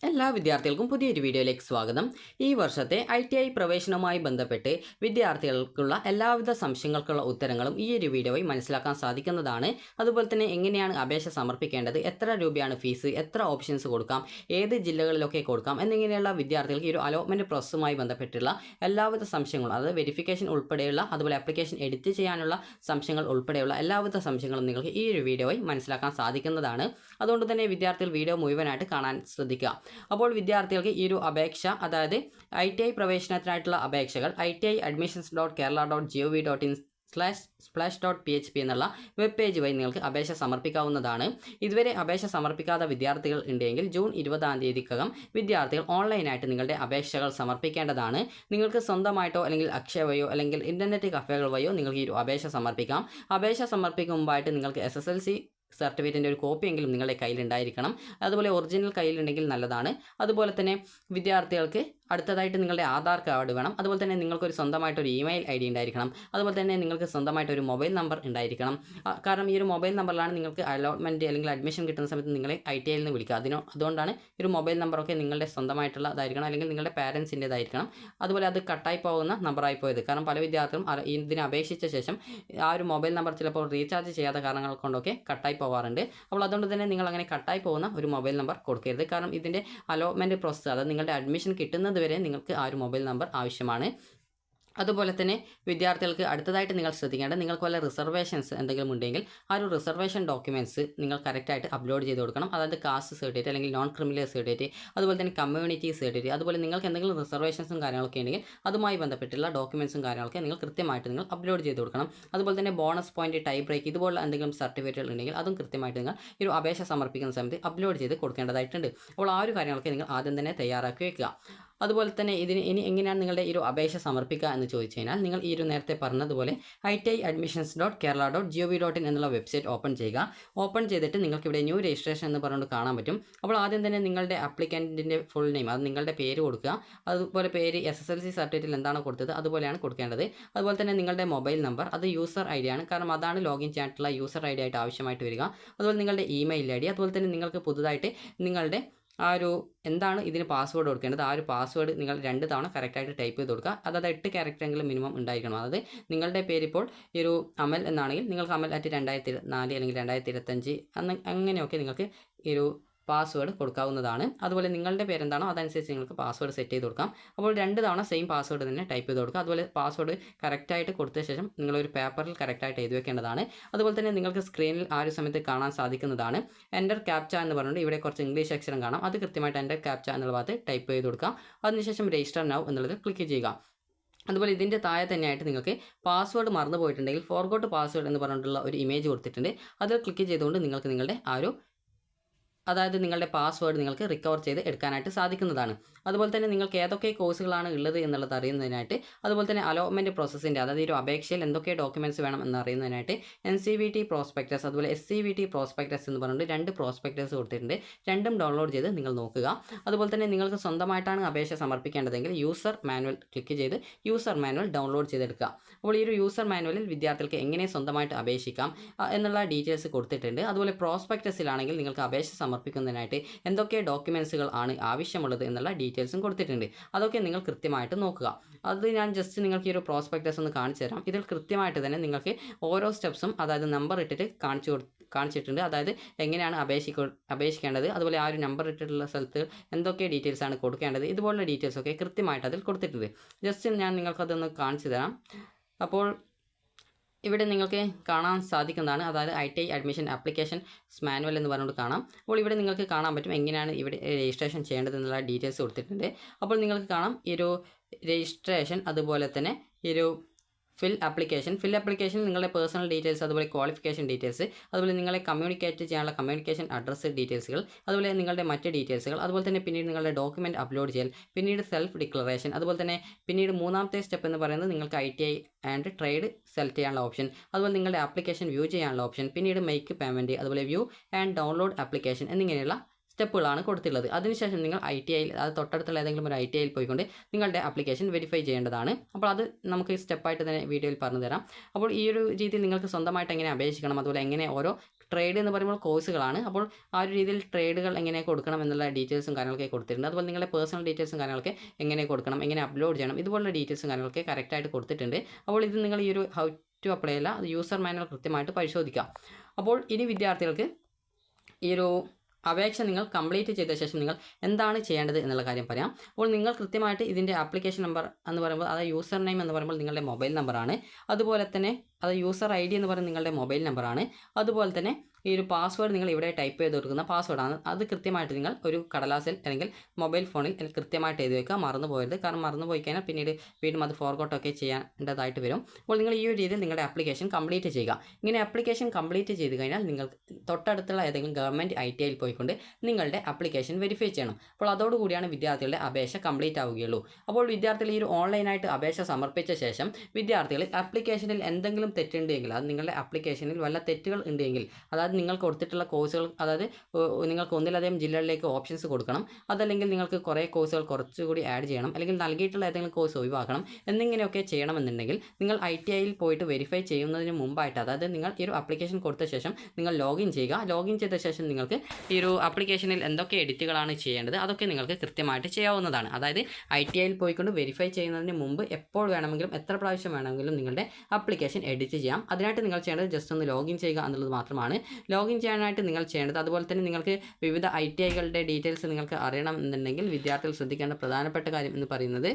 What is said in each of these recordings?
എല്ലാ വിദ്യാർത്ഥികൾക്കും പുതിയൊരു വീഡിയോയിലേക്ക് സ്വാഗതം. ഈ വർഷത്തെ ITI പ്രവേശനവുമായി ബന്ധപ്പെട്ട് വിദ്യാർത്ഥികൾക്കുള്ള എല്ലാവിധ സംശയങ്ങൾക്കുള്ള ഉത്തരങ്ങളും ഈ ഒരു വീഡിയോയിൽ മനസ്സിലാക്കാൻ സാധിക്കുന്നതാണ്. അതുപോലെ തന്നെ എങ്ങനെയാണ് അപേക്ഷ സമർപ്പിക്കേണ്ടത്, എത്ര രൂപയാണ് ഫീസ്, എത്ര ഓപ്ഷൻസ് കൊടുക്കാം, ഏത് ജില്ലകളിലൊക്കെ കൊടുക്കാം എന്നിങ്ങനെയുള്ള വിദ്യാർത്ഥികൾക്ക് ഈ ഒരു അലോട്ട്മെൻറ്റ് പ്രോസസ്സുമായി ബന്ധപ്പെട്ടുള്ള എല്ലാവിധ സംശയങ്ങളും, അതായത് വെരിഫിക്കേഷൻ ഉൾപ്പെടെയുള്ള, അതുപോലെ ആപ്ലിക്കേഷൻ എഡിറ്റ് ചെയ്യാനുള്ള സംശയങ്ങൾ ഉൾപ്പെടെയുള്ള എല്ലാവിധ സംശയങ്ങളും നിങ്ങൾക്ക് ഈ ഒരു വീഡിയോയിൽ മനസ്സിലാക്കാൻ സാധിക്കുന്നതാണ്. അതുകൊണ്ട് തന്നെ വിദ്യാർത്ഥികൾ വീഡിയോ മുഴുവനായിട്ട് കാണാൻ ശ്രദ്ധിക്കുക. അപ്പോൾ വിദ്യാർത്ഥികൾക്ക് ഈ ഒരു അപേക്ഷ, അതായത് ITI പ്രവേശനത്തിനായിട്ടുള്ള അപേക്ഷകൾ iti.kerala.gov.in/splash.php എന്നുള്ള വെബ് പേജ് വഴി നിങ്ങൾക്ക് അപേക്ഷ സമർപ്പിക്കാവുന്നതാണ്. ഇതുവരെ അപേക്ഷ സമർപ്പിക്കാത്ത വിദ്യാർത്ഥികൾ ഉണ്ടെങ്കിൽ ജൂൺ 20-ാം തീയതിക്കകം വിദ്യാർത്ഥികൾ ഓൺലൈനായിട്ട് നിങ്ങളുടെ അപേക്ഷകൾ സമർപ്പിക്കേണ്ടതാണ്. നിങ്ങൾക്ക് സ്വന്തമായിട്ടോ അല്ലെങ്കിൽ അക്ഷയ വഴിയോ അല്ലെങ്കിൽ ഇൻ്റർനെറ്റ് കഫേകൾ വഴിയോ നിങ്ങൾക്ക് ഈ ഒരു അപേക്ഷ സമർപ്പിക്കാം. അപേക്ഷ സമർപ്പിക്കും മുമ്പായിട്ട് നിങ്ങൾക്ക് SSLC സർട്ടിഫിക്കറ്റിൻ്റെ ഒരു കോപ്പിയെങ്കിലും നിങ്ങളുടെ കയ്യിലുണ്ടായിരിക്കണം. അതുപോലെ ഒറിജിനൽ കയ്യിലുണ്ടെങ്കിൽ നല്ലതാണ്. അതുപോലെ തന്നെ വിദ്യാർത്ഥികൾക്ക് അടുത്തതായിട്ട് നിങ്ങളുടെ ആധാർ കാർഡ് വേണം. അതുപോലെ തന്നെ നിങ്ങൾക്കൊരു സ്വന്തമായിട്ടൊരു ഇമെയിൽ ID ഉണ്ടായിരിക്കണം. അതുപോലെ തന്നെ നിങ്ങൾക്ക് സ്വന്തമായിട്ടൊരു മൊബൈൽ നമ്പർ ഉണ്ടായിരിക്കണം. കാരണം ഈ ഒരു മൊബൈൽ നമ്പറിലാണ് നിങ്ങൾക്ക് അലോട്ട്മെൻറ്റ് അല്ലെങ്കിൽ അഡ്മിഷൻ കിട്ടുന്ന സമയത്ത് നിങ്ങളെ ITIയിൽ നിന്ന് വിളിക്കുക. അതുകൊണ്ടാണ് ഈ ഒരു മൊബൈൽ നമ്പറൊക്കെ നിങ്ങളുടെ സ്വന്തമായിട്ടുള്ളതായിരിക്കണം, അല്ലെങ്കിൽ നിങ്ങളുടെ പാരൻസിൻ്റേതായിരിക്കണം. അതുപോലെ അത് കട്ടായി പോകുന്ന നമ്പറായി പോയത്, കാരണം പല വിദ്യാർത്ഥികളും ഇതിനെ അപേക്ഷിച്ച ശേഷം ആ ഒരു മൊബൈൽ നമ്പർ ചിലപ്പോൾ റീചാർജ് ചെയ്യാത്ത കാരണങ്ങൾ കൊണ്ടൊക്കെ കട്ടായി പോകാറുണ്ട്. അപ്പോൾ അതുകൊണ്ട് തന്നെ നിങ്ങൾ അങ്ങനെ കട്ടായി പോകുന്ന ഒരു മൊബൈൽ നമ്പർ കൊടുക്കരുത്. കാരണം ഇതിൻ്റെ അലോട്ട്മെൻറ്റ് പ്രോസസ്സ്, അതായത് നിങ്ങളുടെ അഡ്മിഷൻ കിട്ടുന്നത് വരെ നിങ്ങൾക്ക് ആ ഒരു മൊബൈൽ നമ്പർ ആവശ്യമാണ്. അതുപോലെ തന്നെ വിദ്യാർത്ഥികൾക്ക് അടുത്തതായിട്ട് നിങ്ങൾ ശ്രദ്ധിക്കേണ്ടത്, നിങ്ങൾക്ക് വല്ല റിസർവേഷൻസ് എന്തെങ്കിലും ഉണ്ടെങ്കിൽ ആ ഒരു റിസർവേഷൻ ഡോക്യുമെൻറ്റ്സ് നിങ്ങൾ കറക്റ്റായിട്ട് അപ്ലോഡ് ചെയ്ത് കൊടുക്കണം. അതായത് കാസ്റ്റ് സർട്ടിഫിക്കറ്റ് അല്ലെങ്കിൽ നോൺ ക്രിമിനൽ സർട്ടിഫിക്കറ്റ്, അതുപോലെ തന്നെ കമ്മ്യൂണിറ്റി സർട്ടിഫിക്കറ്റ്, അതുപോലെ നിങ്ങൾക്ക് എന്തെങ്കിലും റിസർവേഷൻസും കാര്യങ്ങളൊക്കെ ഉണ്ടെങ്കിൽ അതുമായി ബന്ധപ്പെട്ടുള്ള ഡോക്യുമെൻറ്റ്സും കാര്യങ്ങളൊക്കെ നിങ്ങൾ കൃത്യമായിട്ട് നിങ്ങൾ അപ്ലോഡ് ചെയ്ത് കൊടുക്കണം. അതുപോലെ തന്നെ ബോണസ് പോയിന്റ്, ടൈ ബ്രേക്ക് ഇതുപോലുള്ള എന്തെങ്കിലും സർട്ടിഫിക്കറ്റുകൾ ഉണ്ടെങ്കിൽ അതും കൃത്യമായിട്ട് നിങ്ങൾ ഈ ഒരു അപേക്ഷ സമർപ്പിക്കുന്ന സമയത്ത് അപ്ലോഡ് ചെയ്ത് കൊടുക്കേണ്ടതായിട്ടുണ്ട്. അപ്പോൾ ആ ഒരു കാര്യങ്ങളൊക്കെ നിങ്ങൾ ആദ്യം തന്നെ തയ്യാറാക്കി വയ്ക്കുക. അതുപോലെ തന്നെ ഇനി എങ്ങനെയാണ് നിങ്ങളുടെ ഈ ഒരു അപേക്ഷ സമർപ്പിക്കുക എന്ന് ചോദിച്ചു കഴിഞ്ഞാൽ, നിങ്ങൾ ഈ ഒരു നേരത്തെ പറഞ്ഞതുപോലെ iti.admissions.kerala.gov.in എന്നുള്ള വെബ്സൈറ്റ് ഓപ്പൺ ചെയ്യുക. ഓപ്പൺ ചെയ്തിട്ട് നിങ്ങൾക്ക് ഇവിടെ ന്യൂ രജിസ്ട്രേഷൻ എന്ന് പറഞ്ഞുകൊണ്ട് കാണാൻ പറ്റും. അപ്പോൾ ആദ്യം തന്നെ നിങ്ങളുടെ അപ്ലിക്കൻറ്റിൻ്റെ ഫുൾ നെയിം, അത് നിങ്ങളുടെ പേര് കൊടുക്കുക. അതുപോലെ പേര് SSLC സർട്ടിഫിക്കറ്റിൽ എന്താണോ കൊടുത്തത് അതുപോലെയാണ് കൊടുക്കേണ്ടത്. അതുപോലെ തന്നെ നിങ്ങളുടെ മൊബൈൽ നമ്പർ, അത് യൂസർ ID ആണ്, കാരണം അതാണ് ലോഗിൻ ചെയ്യാനായിട്ടുള്ള യൂസർ ID ആയിട്ട് ആവശ്യമായിട്ട് വരിക. അതുപോലെ നിങ്ങളുടെ ഇമെയിൽ ID, അതുപോലെ തന്നെ നിങ്ങൾക്ക് പുതുതായിട്ട് നിങ്ങളുടെ ആ ഒരു എന്താണ് ഇതിന് പാസ്വേഡ് കൊടുക്കേണ്ടത്, ആ ഒരു പാസ്വേഡ് നിങ്ങൾ 2 തവണ കറക്റ്റായിട്ട് ടൈപ്പ് ചെയ്ത് കൊടുക്കുക. അതായത് 8 ക്യാരക്ടറെങ്കിലും മിനിമം ഉണ്ടായിരിക്കണം. അതായത് നിങ്ങളുടെ പേരിപ്പോൾ ഈ ഒരു അമൽ എന്നാണെങ്കിൽ നിങ്ങൾക്ക് amal@2024 അല്ലെങ്കിൽ 2025 അങ്ങനെയൊക്കെ നിങ്ങൾക്ക് ഈ ഒരു പാസ്വേഡ് കൊടുക്കാവുന്നതാണ്. അതുപോലെ നിങ്ങളുടെ പേരെന്താണോ അതനുസരിച്ച് നിങ്ങൾക്ക് പാസ്വേഡ് സെറ്റ് ചെയ്ത് കൊടുക്കാം. അപ്പോൾ 2 തവണ സെയിം പാസ്വേഡ് തന്നെ ടൈപ്പ് ചെയ്ത് കൊടുക്കുക. അതുപോലെ പാസ്വേഡ് കറക്റ്റായിട്ട് കൊടുത്ത ശേഷം നിങ്ങളൊരു പേപ്പറിൽ കറക്റ്റായിട്ട് എഴുതി വെക്കേണ്ടതാണ്. അതുപോലെ തന്നെ നിങ്ങൾക്ക് സ്ക്രീനിൽ ആ ഒരു സമയത്ത് കാണാൻ സാധിക്കുന്നതാണ് എൻ്റർ ക്യാപ്ച എന്ന് പറഞ്ഞുകൊണ്ട് ഇവിടെ കുറച്ച് ഇംഗ്ലീഷ് അക്ഷരം കാണാം. അത് കൃത്യമായിട്ട് എൻ്റർ ക്യാപ്ച എന്നുള്ള ഭാഗത്ത് ടൈപ്പ് ചെയ്ത് കൊടുക്കാം. അതിനുശേഷം രജിസ്റ്റർ നൗ എന്നുള്ളത് ക്ലിക്ക് ചെയ്യുക. അതുപോലെ ഇതിൻ്റെ താഴെ തന്നെയായിട്ട് നിങ്ങൾക്ക് പാസ്വേഡ് മറന്നു പോയിട്ടുണ്ടെങ്കിൽ ഫോർഗോട്ട് പാസ്വേഡ് എന്ന് പറഞ്ഞിട്ടുള്ള ഒരു ഇമേജ് കൊടുത്തിട്ടുണ്ട്. അതിൽ ക്ലിക്ക് ചെയ്തുകൊണ്ട് നിങ്ങൾക്ക് നിങ്ങളുടെ ആ ഒരു, അതായത് നിങ്ങളുടെ പാസ്വേഡ് നിങ്ങൾക്ക് റിക്കവർ ചെയ്ത് എടുക്കാനായിട്ട് സാധിക്കുന്നതാണ്. അതുപോലെ തന്നെ നിങ്ങൾക്ക് ഏതൊക്കെ കോഴ്സുകളാണ് ഉള്ളത് എന്നുള്ളത് അറിയുന്നതിനായിട്ട്, അതുപോലെ തന്നെ അലോട്ട്മെൻറ്റ് പ്രോസസ്സിൻ്റെ, അതായത് ഈ ഒരു അപേക്ഷയിൽ എന്തൊക്കെ ഡോക്യുമെൻറ്റ്സ് വേണം എന്ന് അറിയുന്നതിനായിട്ട് NCVT പ്രോസ്പെക്ടസ് അതുപോലെ SCVT പ്രോസ്പെക്ടസ് എന്ന് പറഞ്ഞിട്ട് 2 പ്രോസ്പെക്ടസ് കൊടുത്തിട്ടുണ്ട്. രണ്ടും ഡൗൺലോഡ് ചെയ്ത് നിങ്ങൾ നോക്കുക. അതുപോലെ തന്നെ നിങ്ങൾക്ക് സ്വന്തമായിട്ടാണ് അപേക്ഷ സമർപ്പിക്കേണ്ടതെങ്കിൽ യൂസർ മാനുവൽ ക്ലിക്ക് ചെയ്ത് യൂസർ മാനുവൽ ഡൗൺലോഡ് ചെയ്തെടുക്കുക. അപ്പോൾ ഈ ഒരു യൂസർ മാനുവലിൽ വിദ്യാർത്ഥികൾക്ക് എങ്ങനെ സ്വന്തമായിട്ട് അപേക്ഷിക്കാം എന്നുള്ള ഡീറ്റെയിൽസ് കൊടുത്തിട്ടുണ്ട്. അതുപോലെ പ്രോസ്പെക്ടസിലാണെങ്കിൽ നിങ്ങൾക്ക് അപേക്ഷ സമർപ്പിക്കുന്നതിനായിട്ട് എന്തൊക്കെ ഡോക്യുമെൻസുകൾ ആണ് ആവശ്യമുള്ളത് എന്നുള്ള ഡീറ്റെയിൽസും കൊടുത്തിട്ടുണ്ട്. അതൊക്കെ നിങ്ങൾ കൃത്യമായിട്ട് നോക്കുക. അത് ഞാൻ ജസ്റ്റ് നിങ്ങൾക്ക് ഈ ഒരു പ്രോസ്പെക്ടസ് ഒന്ന് കാണിച്ചു തരാം. ഇതിൽ കൃത്യമായിട്ട് തന്നെ നിങ്ങൾക്ക് ഓരോ സ്റ്റെപ്സും, അതായത് നമ്പർ ഇട്ടിട്ട് കാണിച്ചിട്ടുണ്ട്. അതായത് എങ്ങനെയാണ് അപേക്ഷിക്കേണ്ടത്, അതുപോലെ ആ ഒരു നമ്പർ ഇട്ടിട്ടുള്ള സ്ഥലത്ത് എന്തൊക്കെ ഡീറ്റെയിൽസ് ആണ് കൊടുക്കേണ്ടത്, ഇതുപോലുള്ള ഡീറ്റെയിൽസൊക്കെ കൃത്യമായിട്ട് അതിൽ കൊടുത്തിട്ടുണ്ട്. ജസ്റ്റ് ഞാൻ നിങ്ങൾക്കതൊന്ന് കാണിച്ചു തരാം. അപ്പോൾ ഇവിടെ നിങ്ങൾക്ക് കാണാൻ സാധിക്കുന്നതാണ്, അതായത് ITI അഡ്മിഷൻ ആപ്ലിക്കേഷൻ മാനുവൽ എന്ന് പറഞ്ഞുകൊണ്ട് കാണാം. അപ്പോൾ ഇവിടെ നിങ്ങൾക്ക് കാണാൻ പറ്റും എങ്ങനെയാണ് ഇവിടെ രജിസ്ട്രേഷൻ ചെയ്യേണ്ടത് എന്നുള്ള ഡീറ്റെയിൽസ് കൊടുത്തിട്ടുണ്ട്. അപ്പോൾ നിങ്ങൾക്ക് കാണാം ഈ ഒരു രജിസ്ട്രേഷൻ, അതുപോലെ തന്നെ ഈ ഒരു ഫിൽ ആപ്ലിക്കേഷൻ നിങ്ങളുടെ പേഴ്സണൽ ഡീറ്റെയിൽസ്, അതുപോലെ ക്വാളിഫിക്കേഷൻ ഡീറ്റെയിൽസ്, അതുപോലെ നിങ്ങളെ കമ്മ്യൂണിക്കേറ്റ് ചെയ്യാനുള്ള കമ്മ്യൂണിക്കേഷൻ അഡ്രസ്സ് ഡീറ്റെയിൽസുകൾ, അതുപോലെ നിങ്ങളുടെ മറ്റ് ഡീറ്റെയിൽസുകൾ, അതുപോലെ തന്നെ പിന്നീട് നിങ്ങളുടെ ഡോക്യുമെൻറ്റ് അപ്ലോഡ് ചെയ്യൽ, പിന്നീട് സെൽഫ് ഡിക്ലറേഷൻ, അതുപോലെ തന്നെ പിന്നീട് 3ാമത്തെ സ്റ്റെപ്പ് എന്ന് പറയുന്നത് നിങ്ങൾക്ക് ITI ആൻഡ് ട്രേഡ് സെലക്ട് ചെയ്യാനുള്ള ഓപ്ഷൻ, അതുപോലെ നിങ്ങളുടെ ആപ്ലിക്കേഷൻ വ്യൂ ചെയ്യാനുള്ള ഓപ്ഷൻ, പിന്നീട് മേക്ക് പേയ്മെൻറ്റ്, അതുപോലെ വ്യൂ ആൻഡ് ഡൗൺലോഡ് ആപ്ലിക്കേഷൻ എന്നിങ്ങനെയുള്ള സ്റ്റെപ്പുകളാണ് കൊടുത്തിട്ടുള്ളത്. അതിനുശേഷം നിങ്ങൾ ITI അത് തൊട്ടടുത്തുള്ള ഏതെങ്കിലും ഒരു ITI പോയിക്കൊണ്ട് നിങ്ങളുടെ ആപ്ലിക്കേഷൻ വെരിഫൈ ചെയ്യേണ്ടതാണ്. അപ്പോൾ അത് നമുക്ക് സ്റ്റെപ്പായിട്ട് തന്നെ വീഡിയോയിൽ പറഞ്ഞു തരാം. അപ്പോൾ ഈ ഒരു രീതിയിൽ നിങ്ങൾക്ക് സ്വന്തമായിട്ട് എങ്ങനെ അപേക്ഷിക്കണം, അതുപോലെ എങ്ങനെ ഓരോ ട്രേഡ് എന്ന് പറയുമ്പോൾ കോഴ്സുകളാണ്. അപ്പോൾ ആ ഒരു രീതിയിൽ ട്രേഡുകൾ എങ്ങനെ കൊടുക്കണം എന്നുള്ള ഡീറ്റെയിൽസും കാര്യങ്ങളൊക്കെ കൊടുത്തിട്ടുണ്ട്. അതുപോലെ നിങ്ങളുടെ പേഴ്സണൽ ഡീറ്റെയിൽസും കാര്യങ്ങളൊക്കെ എങ്ങനെ കൊടുക്കണം, എങ്ങനെ അപ്ലോഡ് ചെയ്യണം, ഇതുപോലുള്ള ഡീറ്റെയിൽസും കാര്യങ്ങളൊക്കെ കറക്റ്റായിട്ട് കൊടുത്തിട്ടുണ്ട്. അപ്പോൾ ഇത് നിങ്ങൾ ഈ ഒരു ഹൗ ടു അപ്ലൈ അല്ല, യൂസർ മാനുവൽ കൃത്യമായിട്ട് പരിശോധിക്കാം. അപ്പോൾ ഇനി വിദ്യാർത്ഥികൾക്ക് ഈ ഒരു അപേക്ഷ നിങ്ങൾ കംപ്ലീറ്റ് ചെയ്ത ശേഷം നിങ്ങൾ എന്താണ് ചെയ്യേണ്ടത് എന്നുള്ള കാര്യം പറയാം. അപ്പോൾ നിങ്ങൾ കൃത്യമായിട്ട് ഇതിൻ്റെ ആപ്ലിക്കേഷൻ നമ്പർ എന്ന് പറയുമ്പോൾ അത് യൂസർ നെയിം എന്ന് പറയുമ്പോൾ നിങ്ങളുടെ മൊബൈൽ നമ്പറാണ്. അതുപോലെ തന്നെ അത് യൂസർ ID എന്ന് പറയുന്നത് നിങ്ങളുടെ മൊബൈൽ നമ്പറാണ്. അതുപോലെ തന്നെ ഈ ഒരു പാസ്വേഡ് നിങ്ങൾ ഇവിടെ ടൈപ്പ് ചെയ്ത് കൊടുക്കുന്ന പാസ്വേഡാണ്. അത് കൃത്യമായിട്ട് നിങ്ങൾ ഒരു കടലാസിൽ അല്ലെങ്കിൽ മൊബൈൽ ഫോണിൽ കൃത്യമായിട്ട് എഴുതി വയ്ക്കുക. മറന്നു പോകരുത്. കാരണം മറന്നു പോയി കഴിഞ്ഞാൽ പിന്നീട് വീണ്ടും അത് ഫോർഗോട്ടൊക്കെ ചെയ്യേണ്ടതായിട്ട് വരും. അപ്പോൾ നിങ്ങൾ ഈ ഒരു രീതിയിൽ നിങ്ങളുടെ ആപ്ലിക്കേഷൻ കംപ്ലീറ്റ് ചെയ്യുക. ഇങ്ങനെ ആപ്ലിക്കേഷൻ കംപ്ലീറ്റ് ചെയ്ത് കഴിഞ്ഞാൽ നിങ്ങൾ തൊട്ടടുത്തുള്ള ഏതെങ്കിലും ഗവൺമെൻറ് ITIയിൽ പോയിക്കൊണ്ട് നിങ്ങളുടെ ആപ്ലിക്കേഷൻ വെരിഫൈ ചെയ്യണം. അപ്പോൾ അതോടുകൂടിയാണ് വിദ്യാർത്ഥികളുടെ അപേക്ഷ കംപ്ലീറ്റ് ആവുകയുള്ളൂ. അപ്പോൾ വിദ്യാർത്ഥികൾ ഈ ഒരു ഓൺലൈനായിട്ട് അപേക്ഷ സമർപ്പിച്ച ശേഷം വിദ്യാർത്ഥികൾ ആപ്ലിക്കേഷനിൽ എന്തെങ്കിലും തെറ്റുണ്ടെങ്കിൽ, അത് നിങ്ങളുടെ ആപ്ലിക്കേഷനിൽ വല്ല തെറ്റുകൾ ഉണ്ടെങ്കിൽ, അതായത് നിങ്ങൾ കൊടുത്തിട്ടുള്ള കോഴ്സുകൾ, അതായത് നിങ്ങൾക്ക് ഒന്നിലധികം ജില്ലകളിലേക്ക് ഓപ്ഷൻസ് കൊടുക്കണം, അതല്ലെങ്കിൽ നിങ്ങൾക്ക് കുറേ കോഴ്സുകൾ കുറച്ചുകൂടി ആഡ് ചെയ്യണം, അല്ലെങ്കിൽ നൽകിയിട്ടുള്ള ഏതെങ്കിലും കോഴ്സ് ഒഴിവാക്കണം എന്നിങ്ങനെയൊക്കെ ചെയ്യണമെന്നുണ്ടെങ്കിൽ നിങ്ങൾ ITIയിൽ പോയിട്ട് വെരിഫൈ ചെയ്യുന്നതിന് മുമ്പായിട്ട്, അതായത് നിങ്ങൾ ഈ ഒരു ആപ്ലിക്കേഷൻ കൊടുത്ത ശേഷം നിങ്ങൾ ലോഗിൻ ചെയ്യുക. ലോഗിൻ ചെയ്ത ശേഷം നിങ്ങൾക്ക് ഈ ഒരു ആപ്ലിക്കേഷനിൽ എന്തൊക്കെ എഡിറ്റുകളാണ് ചെയ്യേണ്ടത് അതൊക്കെ നിങ്ങൾക്ക് കൃത്യമായിട്ട് ചെയ്യാവുന്നതാണ്. അതായത് ITIയിൽ പോയിക്കൊണ്ട് വെരിഫൈ ചെയ്യുന്നതിന് മുമ്പ് എപ്പോൾ വേണമെങ്കിലും എത്ര പ്രാവശ്യം വേണമെങ്കിലും നിങ്ങളുടെ ആപ്ലിക്കേഷൻ എഡിറ്റ് ചെയ്യാം. അതിനായിട്ട് നിങ്ങൾ ചെയ്യേണ്ടത് ജസ്റ്റ് ഒന്ന് ലോഗിൻ ചെയ്യുക എന്നുള്ളത് മാത്രമാണ്. ലോഗിൻ ചെയ്യാനായിട്ട് നിങ്ങൾ ചെയ്യേണ്ടത്. അതുപോലെ തന്നെ നിങ്ങൾക്ക് വിവിധ ITIകളുടെ ഡീറ്റെയിൽസ് നിങ്ങൾക്ക് അറിയണം എന്നുണ്ടെങ്കിൽ വിദ്യാർത്ഥികൾ ശ്രദ്ധിക്കേണ്ട പ്രധാനപ്പെട്ട കാര്യം എന്ന് പറയുന്നത്,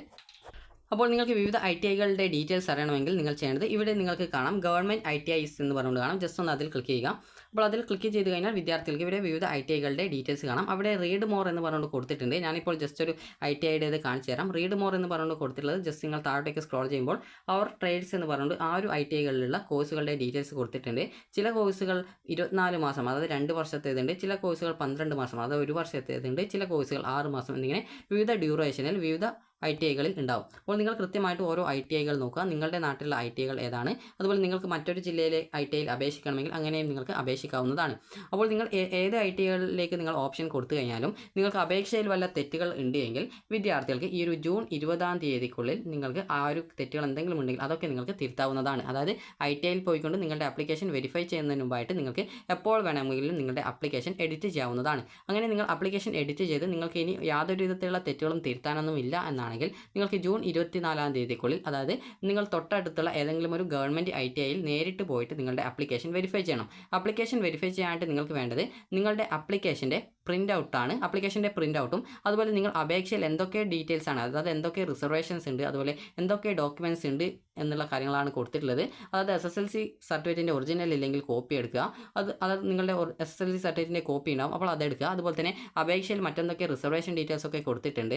അപ്പോൾ നിങ്ങൾക്ക് വിവിധ ITIകളുടെ ഡീറ്റെയിൽസ് അറിയണമെങ്കിൽ നിങ്ങൾ ചെയ്യേണ്ടത്, ഇവിടെ നിങ്ങൾക്ക് കാണാം ഗവൺമെൻറ് ITIs എന്ന് പറഞ്ഞുകൊണ്ട് കാണാം. ജസ്റ്റ് ഒന്ന് അതിൽ ക്ലിക്ക് ചെയ്യുക. അപ്പോൾ അതിൽ ക്ലിക്ക് ചെയ്ത് കഴിഞ്ഞാൽ വിദ്യാർത്ഥികൾക്ക് ഇവിടെ വിവിധ ITIകളുടെ ഡീറ്റെയിൽസ് കാണാം. അവിടെ റീഡ് മോർ എന്ന് പറഞ്ഞുകൊണ്ട് കൊടുത്തിട്ടുണ്ട്. ഞാനിപ്പോൾ ജസ്റ്റ് ഒരു ITIയുടേത് കാണിച്ചു തരാം. റീഡ് മോർ എന്ന് പറഞ്ഞുകൊണ്ട് കൊടുത്തിട്ടുള്ളത് ജസ്റ്റ് നിങ്ങൾ താഴോട്ടേക്ക് സ്ക്രോൾ ചെയ്യുമ്പോൾ അവർ ട്രേഡ്സ് എന്ന് പറഞ്ഞുകൊണ്ട് ആ ഒരു ITIകളിലുള്ള കോഴ്സുകളുടെ ഡീറ്റെയിൽസ് കൊടുത്തിട്ടുണ്ട്. ചില കോഴ്സുകൾ 24 മാസം, അതായത് 2 വർഷത്തേതുണ്ട്. ചില കോഴ്സുകൾ 12 മാസം, അതായത് 1 വർഷത്തേതുണ്ട്. ചില കോഴ്സുകൾ 6 മാസം എന്നിങ്ങനെ വിവിധ ഡ്യൂറേഷനിൽ വിവിധ ITIകളിൽ ഉണ്ടാവും. അപ്പോൾ നിങ്ങൾ കൃത്യമായിട്ട് ഓരോ ITIകൾ നോക്കുക, നിങ്ങളുടെ നാട്ടിലുള്ള ITIകൾ ഏതാണ്. അതുപോലെ നിങ്ങൾക്ക് മറ്റൊരു ജില്ലയിലെ ITIയിൽ അപേക്ഷിക്കണമെങ്കിൽ അങ്ങനെയും നിങ്ങൾക്ക് അപേക്ഷിക്കാവുന്നതാണ്. അപ്പോൾ നിങ്ങൾ ഏത് ITIകളിലേക്ക് നിങ്ങൾ ഓപ്ഷൻ കൊടുത്തു കഴിഞ്ഞാലും നിങ്ങൾക്ക് അപേക്ഷയിൽ വല്ല തെറ്റുകൾ ഉണ്ടെങ്കിൽ വിദ്യാർത്ഥികൾക്ക് ഈ ഒരു ജൂൺ 20-ാം തീയതിക്കുള്ളിൽ നിങ്ങൾക്ക് ആ ഒരു തെറ്റുകൾ എന്തെങ്കിലും ഉണ്ടെങ്കിൽ അതൊക്കെ നിങ്ങൾക്ക് തിരുത്താവുന്നതാണ്. അതായത് ITIയിൽ പോയിക്കൊണ്ട് നിങ്ങളുടെ ആപ്ലിക്കേഷൻ വെരിഫൈ ചെയ്യുന്നതിന് മുമ്പായിട്ട് നിങ്ങൾക്ക് എപ്പോൾ വേണമെങ്കിലും നിങ്ങളുടെ ആപ്ലിക്കേഷൻ എഡിറ്റ് ചെയ്യാവുന്നതാണ്. അങ്ങനെ നിങ്ങൾ ആപ്ലിക്കേഷൻ എഡിറ്റ് ചെയ്ത് നിങ്ങൾക്ക് ഇനി യാതൊരു വിധത്തിലുള്ള തെറ്റുകളും തിരുത്താനൊന്നും ഇല്ല എന്നാണെങ്കിൽ നിങ്ങൾക്ക് ജൂൺ 24-ാം തീയതിക്കുള്ളിൽ, അതായത് നിങ്ങൾ തൊട്ടടുത്തുള്ള ഏതെങ്കിലും ഒരു ഗവൺമെൻറ് ITIയിൽ നേരിട്ട് പോയിട്ട് നിങ്ങളുടെ ആപ്ലിക്കേഷൻ വെരിഫൈ ചെയ്യണം. ആപ്ലിക്കേഷൻ വെരിഫൈ ചെയ്യാനായിട്ട് നിങ്ങൾക്ക് വേണ്ടത് നിങ്ങളുടെ ആപ്ലിക്കേഷൻ്റെ പ്രിൻ്റ് ഔട്ടാണ്. ആപ്ലിക്കേഷൻ്റെ പ്രിൻ്റ് ഔട്ടും അതുപോലെ നിങ്ങൾ അപേക്ഷയിൽ എന്തൊക്കെ ഡീറ്റെയിൽസ് ആണ്, അതായത് എന്തൊക്കെ റിസർവേഷൻസ് ഉണ്ട്, അതുപോലെ എന്തൊക്കെ ഡോക്യുമെൻറ്റ്സ് ഉണ്ട് എന്നുള്ള കാര്യങ്ങളാണ് കൊടുത്തിട്ടുള്ളത്. അതായത് SSLC സർട്ടിഫിക്കറ്റിൻ്റെ ഒറിജിനൽ ഇല്ലെങ്കിൽ കോപ്പി എടുക്കുക. അതായത് നിങ്ങളുടെ SSLC സർട്ടിഫിക്കറ്റിൻ്റെ കോപ്പി ഉണ്ടാവും, അപ്പോൾ അതെടുക്കുക. അതുപോലെ തന്നെ അപേക്ഷയിൽ മറ്റെന്തൊക്കെ റിസർവേഷൻ ഡീറ്റെയിൽസ് ഒക്കെ കൊടുത്തിട്ടുണ്ട്.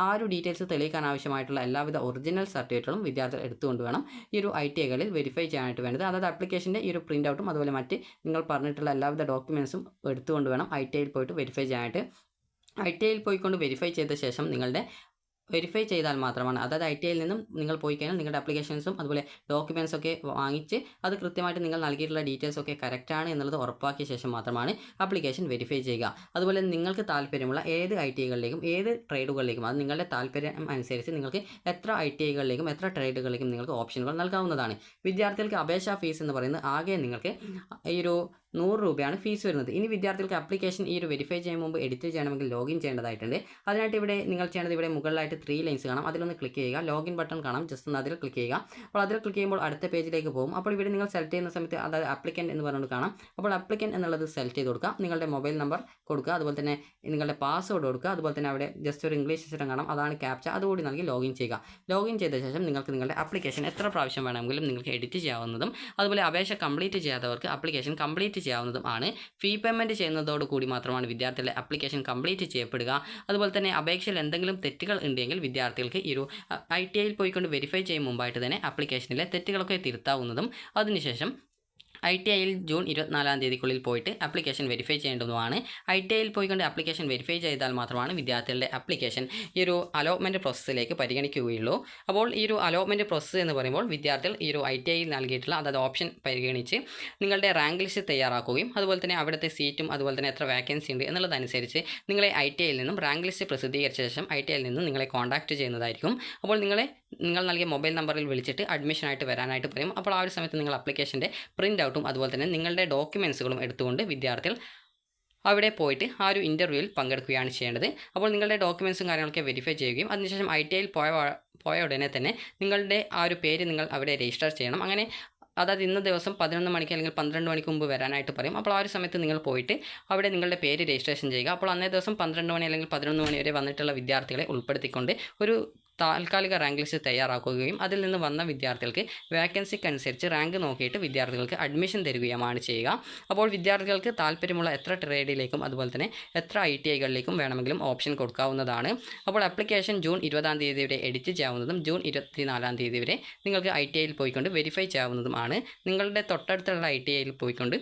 ആ ഒരു ഡീറ്റെയിൽസ് തെളിയിക്കാൻ ആവശ്യമായിട്ടുള്ള എല്ലാവിധ ഒറിജിനൽ സർട്ടിഫിക്കറ്റുകളും വിദ്യാർത്ഥികൾ എടുത്തുകൊണ്ട് വേണം ഈ ഒരു ITIകളിൽ വെരിഫൈ ചെയ്യാനായിട്ട് വേണ്ടത്. അതായത് ആപ്ലിക്കേഷൻ്റെ ഈ ഒരു പ്രിൻ്റ് ഔട്ടും അതുപോലെ മറ്റ് നിങ്ങൾ പറഞ്ഞിട്ടുള്ള എല്ലാവിധ ഡോക്യുമെൻറ്റ്സും എടുത്തുകൊണ്ട് വേണം ITIയിൽ പോയിട്ട് വെരിഫൈ ചെയ്യാനായിട്ട്. ITIയിൽ പോയിക്കൊണ്ട് വെരിഫൈ ചെയ്ത ശേഷം നിങ്ങളുടെ വെരിഫൈ ചെയ്താൽ മാത്രമാണ്, അതായത് ITIയിൽ നിന്നും നിങ്ങൾ പോയി കഴിഞ്ഞാൽ നിങ്ങളുടെ ആപ്ലിക്കേഷൻസും അതുപോലെ ഡോക്യുമെൻറ്റ്സ് ഒക്കെ വാങ്ങിച്ച് അത് കൃത്യമായിട്ട് നിങ്ങൾ നൽകിയിട്ടുള്ള ഡീറ്റെയിൽസ് ഒക്കെ കറക്റ്റാണ് എന്നുള്ളത് ഉറപ്പാക്കിയ ശേഷം മാത്രമാണ് ആപ്ലിക്കേഷൻ വെരിഫൈ ചെയ്യുക. അതുപോലെ നിങ്ങൾക്ക് താല്പര്യമുള്ള ഏത് ITIകളിലേക്കും ഏത് ട്രേഡുകളിലേക്കും, അത് നിങ്ങളുടെ താല്പര്യം അനുസരിച്ച് നിങ്ങൾക്ക് എത്ര ITIകളിലേക്കും എത്ര ട്രേഡുകളിലേക്കും നിങ്ങൾക്ക് ഓപ്ഷനുകൾ നൽകാവുന്നതാണ്. വിദ്യാർത്ഥികൾക്ക് അപേക്ഷാ ഫീസ് എന്ന് പറയുന്നത് ആകെ നിങ്ങൾക്ക് ഈ ഒരു 100 രൂപയാണ് ഫീസ് വരുന്നത്. ഇനി വിദ്യാർത്ഥികൾക്ക് ആപ്ലിക്കേഷൻ ഈ ഒരു വെരിഫൈ ചെയ്യുന്ന മുമ്പ് എഡിറ്റ് ചെയ്യണമെങ്കിൽ ലോഗിൻ ചെയ്യേണ്ടതായിട്ടുണ്ട്. അതിനായിട്ട് ഇവിടെ നിങ്ങൾ ചെയ്യേണ്ടത്, ഇവിടെ മുകളിലായിട്ട് 3 ലൈൻസ് കാണാം, അതിലൊന്ന് ക്ലിക്ക് ചെയ്യുക. ലോഗിൻ ബട്ടൺ കാണാം, ജസ്റ്റ് ഒന്ന് അതിൽ ക്ലിക്ക് ചെയ്യുക. അപ്പോൾ അതിൽ ക്ലിക്ക് ചെയ്യുമ്പോൾ അടുത്ത പേജിലേക്ക് പോകും. അപ്പോൾ ഇവിടെ നിങ്ങൾ സെലക്ട് ചെയ്യുന്ന സമയത്ത് അതായത് ആപ്ലിക്കൻ്റ് എന്ന് പറഞ്ഞുകൊണ്ട് കാണാം. അപ്പോൾ ആപ്ലിക്കൻ്റ് എന്നുള്ളത് സെലക്ട് ചെയ്ത് കൊടുക്കുക. നിങ്ങളുടെ മൊബൈൽ നമ്പർ കൊടുക്കുക, അതുപോലെ തന്നെ നിങ്ങളുടെ പാസ്വേഡ് കൊടുക്കുക. അതുപോലെ തന്നെ അവിടെ ജസ്റ്റ് ഒരു ഇംഗ്ലീഷ് അക്ഷരം കാണാം, അതാണ് ക്യാപ്ച, അതുകൂടി നൽകി ലോഗിൻ ചെയ്യുക. ലോഗിൻ ചെയ്ത ശേഷം നിങ്ങൾക്ക് നിങ്ങളുടെ ആപ്ലിക്കേഷൻ എത്ര പ്രാവശ്യം വേണമെങ്കിലും നിങ്ങൾക്ക് എഡിറ്റ് ചെയ്യാവുന്നതും അതുപോലെ അപേക്ഷ കംപ്ലീറ്റ് ചെയ്യാത്തവർക്ക് ആപ്ലിക്കേഷൻ കംപ്ലീറ്റ് ചെയ്യാവുന്നതും ആണ്. ഫീ പേയ്മെൻറ്റ് ചെയ്യുന്നതോട് കൂടി മാത്രമാണ് വിദ്യാർത്ഥികളുടെ ആപ്ലിക്കേഷൻ കംപ്ലീറ്റ് ചെയ്യപ്പെടുക. അതുപോലെ തന്നെ അപേക്ഷയിൽ എന്തെങ്കിലും തെറ്റുകൾ ഉണ്ടെങ്കിൽ വിദ്യാർത്ഥികൾക്ക് ഈ ഒരു ITIയിൽ പോയിക്കൊണ്ട് വെരിഫൈ ചെയ്യും മുമ്പായിട്ട് തന്നെ ആപ്ലിക്കേഷനിലെ തെറ്റുകളൊക്കെ തിരുത്താവുന്നതും അതിനുശേഷം ITIയിൽ ജൂൺ 24-ാം തീയതിക്കുള്ളിൽ പോയിട്ട് ആപ്ലിക്കേഷൻ വെരിഫൈ ചെയ്യേണ്ടതുമാണ്. ITIയിൽ പോയിക്കൊണ്ട് ആപ്ലിക്കേഷൻ വെരിഫൈ ചെയ്താൽ മാത്രമാണ് വിദ്യാർത്ഥികളുടെ ആപ്ലിക്കേഷൻ ഈ ഒരു അലോട്ട്മെൻറ്റ് പ്രോസസ്സിലേക്ക് പരിഗണിക്കുകയുള്ളൂ. അപ്പോൾ ഈ ഒരു അലോട്ട്മെൻറ്റ് പ്രോസസ്സ് എന്ന് പറയുമ്പോൾ വിദ്യാർത്ഥികൾ ഈ ഒരു ITIയിൽ നൽകിയിട്ടുള്ള അതായത് ഓപ്ഷൻ പരിഗണിച്ച് നിങ്ങളുടെ റാങ്ക് ലിസ്റ്റ് തയ്യാറാക്കുകയും അതുപോലെ തന്നെ അവിടുത്തെ സീറ്റും അതുപോലെ തന്നെ എത്ര വാക്കൻസി ഉണ്ട് എന്നുള്ളതനുസരിച്ച് നിങ്ങളെ ITIയിൽ നിന്നും റാങ്ക് ലിസ്റ്റ് പ്രസിദ്ധീകരിച്ച ശേഷം ITIയിൽ നിന്നും നിങ്ങളെ കോൺടാക്റ്റ് ചെയ്യുന്നതായിരിക്കും. അപ്പോൾ നിങ്ങൾ നൽകിയ മൊബൈൽ നമ്പറിൽ വിളിച്ചിട്ട് അഡ്മിഷനായിട്ട് വരാനായിട്ട് പറയും. അപ്പോൾ ആ ഒരു സമയത്ത് നിങ്ങൾ ആപ്ലിക്കേഷൻ്റെ പ്രിൻ്റ് ഔട്ടും അതുപോലെ തന്നെ നിങ്ങളുടെ ഡോക്യുമെൻസുകളും എടുത്തുകൊണ്ട് വിദ്യാർത്ഥികൾ അവിടെ പോയിട്ട് ആ ഒരു ഇൻ്റർവ്യൂവിൽ പങ്കെടുക്കുകയാണ് ചെയ്യേണ്ടത്. അപ്പോൾ നിങ്ങളുടെ ഡോക്യുമെൻസും കാര്യങ്ങളൊക്കെ വെരിഫൈ ചെയ്യുകയും അതിനുശേഷം ITIയിൽ പോയ ഉടനെ തന്നെ നിങ്ങളുടെ ആ ഒരു പേര് നിങ്ങൾ അവിടെ രജിസ്റ്റർ ചെയ്യണം. അങ്ങനെ അതായത് ഇന്ന ദിവസം 11 മണിക്ക് അല്ലെങ്കിൽ 12 മണിക്ക് മുമ്പ് വരാനായിട്ട് പറയും. അപ്പോൾ ആ ഒരു സമയത്ത് നിങ്ങൾ പോയിട്ട് അവിടെ നിങ്ങളുടെ പേര് രജിസ്ട്രേഷൻ ചെയ്യുക. അപ്പോൾ അന്നേ ദിവസം 12 മണി അല്ലെങ്കിൽ 11 മണി വരെ വന്നിട്ടുള്ള വിദ്യാർത്ഥികളെ ഉൾപ്പെടുത്തിക്കൊണ്ട് ഒരു താൽക്കാലിക റാങ്ക് ലിസ്റ്റ് തയ്യാറാക്കുകയും അതിൽ നിന്ന് വന്ന വിദ്യാർത്ഥികൾക്ക് വാക്കൻസിക്ക് അനുസരിച്ച് റാങ്ക് നോക്കിയിട്ട് വിദ്യാർത്ഥികൾക്ക് അഡ്മിഷൻ തരികയുമാണ് ചെയ്യുക. അപ്പോൾ വിദ്യാർത്ഥികൾക്ക് താല്പര്യമുള്ള എത്ര ട്രേഡിലേക്കും അതുപോലെ തന്നെ എത്ര ITIകളിലേക്കും വേണമെങ്കിലും ഓപ്ഷൻ കൊടുക്കാവുന്നതാണ്. അപ്പോൾ ആപ്ലിക്കേഷൻ ജൂൺ 20-ാം തീയതി വരെ എഡിറ്റ് ചെയ്യാവുന്നതും ജൂൺ 24-ാം തീയതി വരെ നിങ്ങൾക്ക് ITIയിൽ പോയിക്കൊണ്ട് വെരിഫൈ ചെയ്യാവുന്നതുമാണ്. നിങ്ങളുടെ തൊട്ടടുത്തുള്ള ITIയിൽ പോയിക്കൊണ്ട്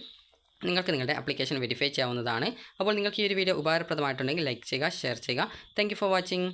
നിങ്ങൾക്ക് നിങ്ങളുടെ ആപ്ലിക്കേഷൻ വെരിഫൈ ചെയ്യാവുന്നതാണ്. അപ്പോൾ നിങ്ങൾക്ക് ഈ ഒരു വീഡിയോ ഉപകാരപ്രദമായിട്ടുണ്ടെങ്കിൽ ലൈക്ക് ചെയ്യുക, ഷെയർ ചെയ്യുക. Thank you for watching.